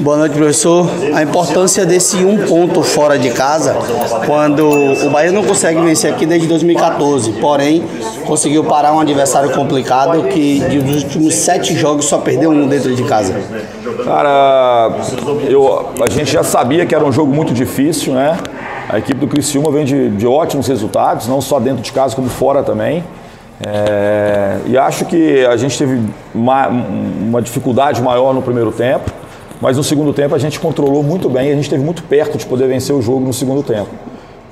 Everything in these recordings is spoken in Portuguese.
Boa noite, professor. A importância desse um ponto fora de casa, quando o Bahia não consegue vencer aqui desde 2014, porém conseguiu parar um adversário complicado que dos últimos 7 jogos só perdeu um dentro de casa. Cara, a gente já sabia que era um jogo muito difícil, né? A equipe do Criciúma vem de ótimos resultados, não só dentro de casa como fora também. E acho que a gente teve uma dificuldade maior no primeiro tempo, mas no segundo tempo a gente controlou muito bem e a gente esteve muito perto de poder vencer o jogo no segundo tempo.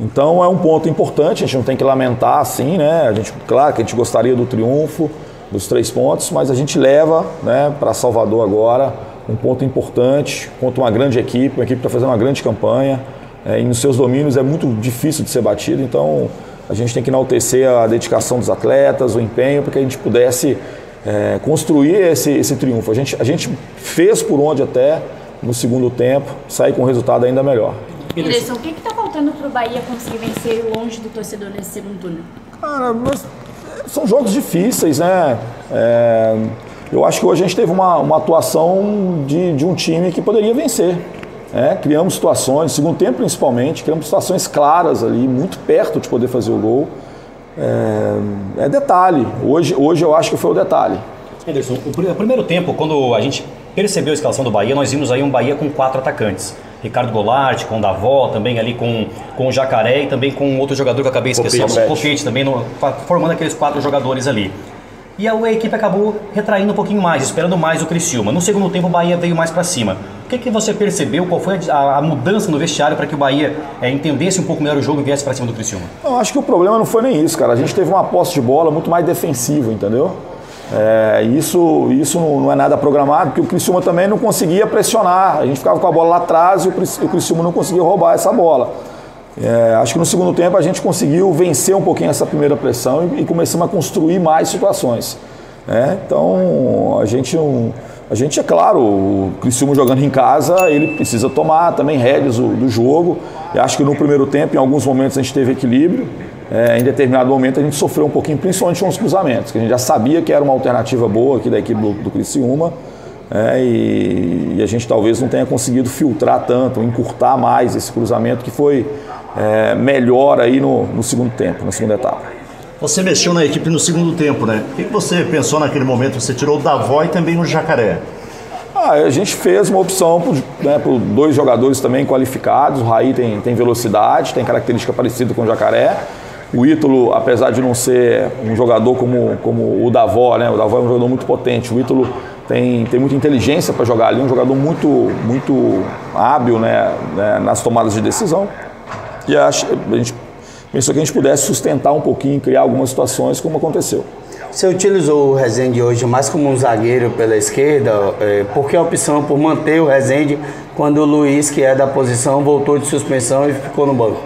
Então é um ponto importante, a gente não tem que lamentar assim, né? Claro que a gente gostaria do triunfo, dos 3 pontos, mas a gente leva, né, para Salvador agora um ponto importante contra uma grande equipe, uma equipe que está fazendo uma grande campanha e nos seus domínios é muito difícil de ser batido, então a gente tem que enaltecer a dedicação dos atletas, o empenho, para que a gente pudesse construir esse triunfo. A gente fez por onde até no segundo tempo, sair com um resultado ainda melhor. Anderson, o que está faltando para o Bahia conseguir vencer longe do torcedor nesse segundo turno? Cara, mas são jogos difíceis, né? Eu acho que hoje a gente teve uma atuação de um time que poderia vencer. Criamos situações, no segundo tempo principalmente, criamos situações claras ali, muito perto de poder fazer o gol. É detalhe, hoje eu acho que foi o detalhe. Anderson, o primeiro tempo, quando a gente percebeu a escalação do Bahia, nós vimos aí um Bahia com 4 atacantes. Ricardo Goulart, com o Davó, também ali com o Jacaré e também com outro jogador que eu acabei esquecendo, o Copete também, formando aqueles 4 jogadores ali. E a equipe acabou retraindo um pouquinho mais, esperando mais o Criciúma. No segundo tempo o Bahia veio mais para cima. O que você percebeu? Qual foi a mudança no vestiário para que o Bahia entendesse um pouco melhor o jogo e viesse para cima do Criciúma? Eu acho que o problema não foi nem isso, cara. A gente teve uma posse de bola muito mais defensiva, entendeu? Isso não é nada programado, porque o Criciúma também não conseguia pressionar. A gente ficava com a bola lá atrás e o Criciúma não conseguia roubar essa bola. Acho que no segundo tempo a gente conseguiu vencer um pouquinho essa primeira pressão e começamos a construir mais situações. Então a gente, é claro, o Criciúma jogando em casa, ele precisa tomar também rédeas do jogo. E acho que no primeiro tempo, em alguns momentos, a gente teve equilíbrio. Em determinado momento a gente sofreu um pouquinho, principalmente com os cruzamentos, que a gente já sabia que era uma alternativa boa aqui da equipe do Criciúma. E a gente talvez não tenha conseguido filtrar tanto, encurtar mais esse cruzamento que foi melhor aí no segundo tempo, na segunda etapa. Você mexeu na equipe no segundo tempo, né? O que você pensou naquele momento? Você tirou o Davó e também no Jacaré. A gente fez uma opção por 2 jogadores também qualificados. O Raí tem velocidade, tem característica parecida com o Jacaré. O Ítalo, apesar de não ser um jogador como o Davó, né? O Davó é um jogador muito potente. O Ítalo tem muita inteligência para jogar ali, um jogador muito hábil, né, nas tomadas de decisão. E a gente pensou que a gente pudesse sustentar um pouquinho, criar algumas situações como aconteceu. Você utilizou o Rezende hoje mais como um zagueiro pela esquerda, por que a opção por manter o Rezende quando o Luiz, que é da posição, voltou de suspensão e ficou no banco?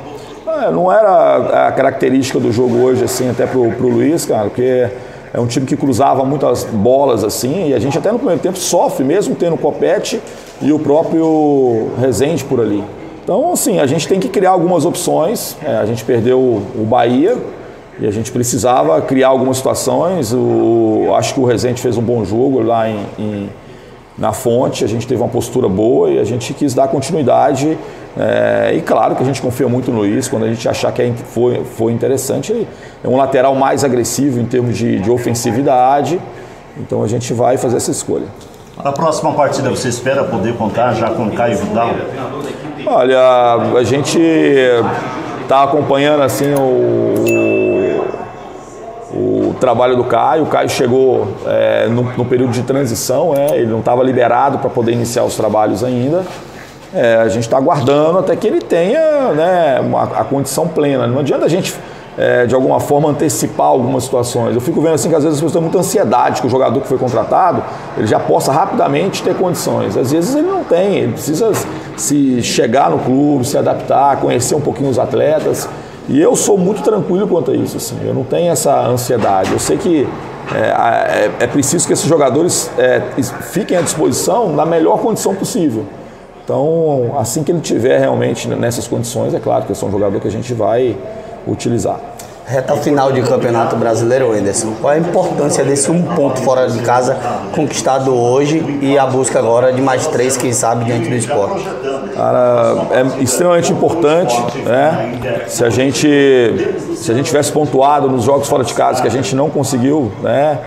Não era a característica do jogo hoje, assim, até pro Luiz, cara, porque é um time que cruzava muitas bolas, assim, e a gente até no primeiro tempo sofre, mesmo tendo o Copete e o próprio Rezende por ali. Então, assim, a gente tem que criar algumas opções. A gente perdeu o Bahia e a gente precisava criar algumas situações. Acho que o Rezende fez um bom jogo lá na Fonte, a gente teve uma postura boa e a gente quis dar continuidade. E claro que a gente confia muito no Luiz, quando a gente achar que foi interessante. Ele é um lateral mais agressivo em termos de ofensividade, então a gente vai fazer essa escolha. Para a próxima partida, você espera poder contar já com o Caio Vidal? Olha, a gente está acompanhando assim o trabalho do Caio. O Caio chegou no período de transição, ele não estava liberado para poder iniciar os trabalhos ainda. A gente está aguardando até que ele tenha a condição plena. Não adianta a gente, de alguma forma, antecipar algumas situações. Eu fico vendo assim que às vezes as pessoas têm muita ansiedade que o jogador que foi contratado, ele já possa rapidamente ter condições. Às vezes ele não tem, ele precisa se chegar no clube, se adaptar, conhecer um pouquinho os atletas. E eu sou muito tranquilo quanto a isso, assim. Eu não tenho essa ansiedade. Eu sei que é preciso que esses jogadores fiquem à disposição na melhor condição possível. Então, assim que ele tiver realmente nessas condições, é claro que esse é um jogador que a gente vai utilizar. Reta final de Campeonato Brasileiro, Wenderson. Qual é a importância desse 1 ponto fora de casa conquistado hoje e a busca agora de mais 3, quem sabe, diante do Sport? Cara, é extremamente importante, né? Se a gente tivesse pontuado nos jogos fora de casa que a gente não conseguiu, né?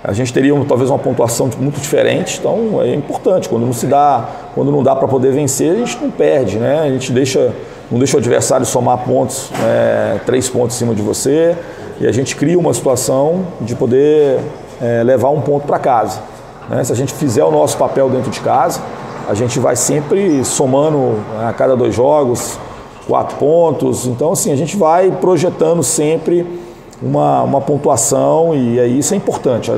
A gente teria talvez uma pontuação muito diferente. Então é importante. Quando não dá para poder vencer, a gente não perde, né? A gente não deixa o adversário somar pontos, 3 pontos em cima de você, e a gente cria uma situação de poder levar 1 ponto para casa, né? Se a gente fizer o nosso papel dentro de casa, a gente vai sempre somando a cada 2 jogos 4 pontos. Então, assim, a gente vai projetando sempre uma pontuação, e aí isso é importante.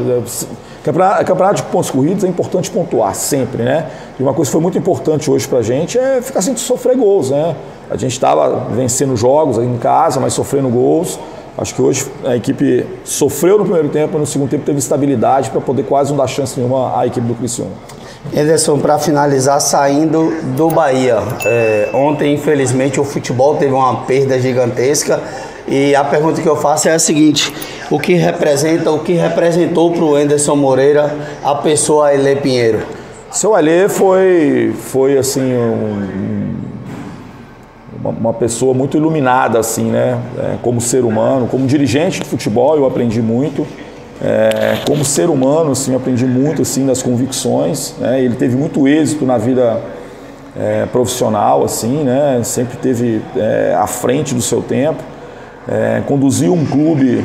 Campeonato de pontos corridos é importante pontuar sempre, né? E uma coisa que foi muito importante hoje pra gente é ficar sem sofrer gols, né? A gente estava vencendo jogos em casa, mas sofrendo gols. Acho que hoje a equipe sofreu no primeiro tempo, mas no segundo tempo teve estabilidade para poder quase não dar chance nenhuma à equipe do Criciúma. Anderson, para finalizar, saindo do Bahia. Ontem, infelizmente, o futebol teve uma perda gigantesca. E a pergunta que eu faço é a seguinte: o que representou para o Anderson Moreira a pessoa Elê Pinheiro? Seu Elê foi assim, uma pessoa muito iluminada, assim, né? Como ser humano, como dirigente de futebol, eu aprendi muito. Como ser humano, assim, eu aprendi muito, assim, das convicções, né? Ele teve muito êxito na vida profissional, assim, né? Sempre esteve à frente do seu tempo. Conduziu um clube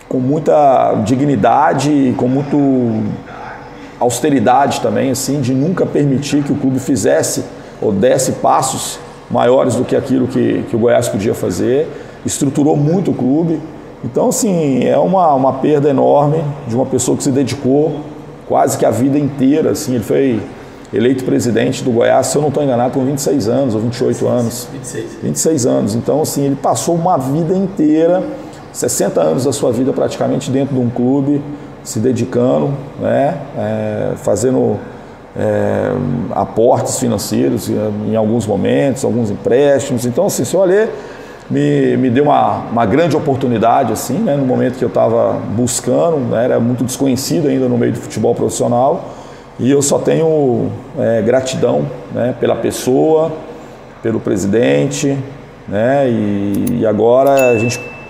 com muita dignidade e com muita austeridade também, assim, de nunca permitir que o clube fizesse ou desse passos maiores do que aquilo que o Goiás podia fazer. Estruturou muito o clube. Então, assim, é uma perda enorme de uma pessoa que se dedicou quase que a vida inteira, assim. Ele foi eleito presidente do Goiás, se eu não estou enganado, com 26 anos ou 28 anos. 26 anos. Então, assim, ele passou uma vida inteira, 60 anos da sua vida praticamente dentro de um clube, se dedicando, né? Fazendo aportes financeiros em alguns momentos, alguns empréstimos. Então, assim, o senhor Alê me deu uma grande oportunidade, assim, né? No momento que eu estava buscando, né? Era muito desconhecido ainda no meio do futebol profissional. E eu só tenho gratidão, né, pela pessoa, pelo presidente, né, e agora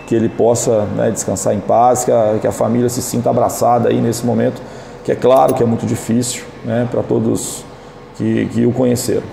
que ele possa, né, descansar em paz, que a família se sinta abraçada aí nesse momento, que é claro que é muito difícil, né, para todos que o conheceram.